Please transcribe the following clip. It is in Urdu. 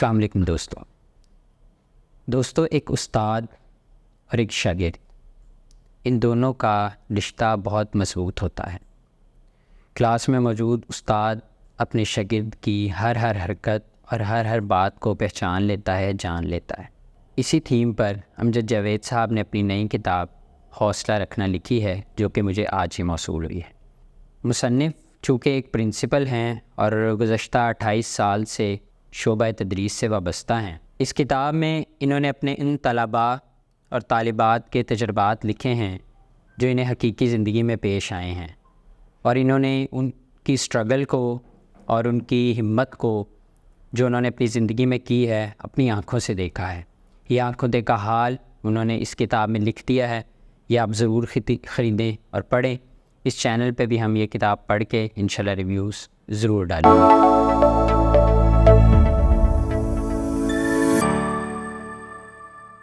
السلام علیکم دوستو، ایک استاد اور ایک شاگرد، ان دونوں کا رشتہ بہت مضبوط ہوتا ہے۔ کلاس میں موجود استاد اپنے شاگرد کی ہر حرکت اور ہر بات کو پہچان لیتا ہے، جان لیتا ہے۔ اسی تھیم پر امجد جاوید صاحب نے اپنی نئی کتاب حوصلہ رکھنا لکھی ہے، جو کہ مجھے آج ہی موصول ہوئی ہے۔ مصنف چونکہ ایک پرنسپل ہیں اور گزشتہ 28 سال سے شعبہ تدریس سے وابستہ ہیں، اس کتاب میں انہوں نے اپنے ان طلباء اور طالبات کے تجربات لکھے ہیں جو انہیں حقیقی زندگی میں پیش آئے ہیں، اور انہوں نے ان کی سٹرگل کو اور ان کی ہمت کو جو انہوں نے اپنی زندگی میں کی ہے، اپنی آنکھوں سے دیکھا ہے۔ یہ آنکھوں دیکھا حال انہوں نے اس کتاب میں لکھ دیا ہے۔ یہ آپ ضرور خریدیں اور پڑھیں۔ اس چینل پہ بھی ہم یہ کتاب پڑھ کے انشاءاللہ ریویوز ضرور ڈالیں گے۔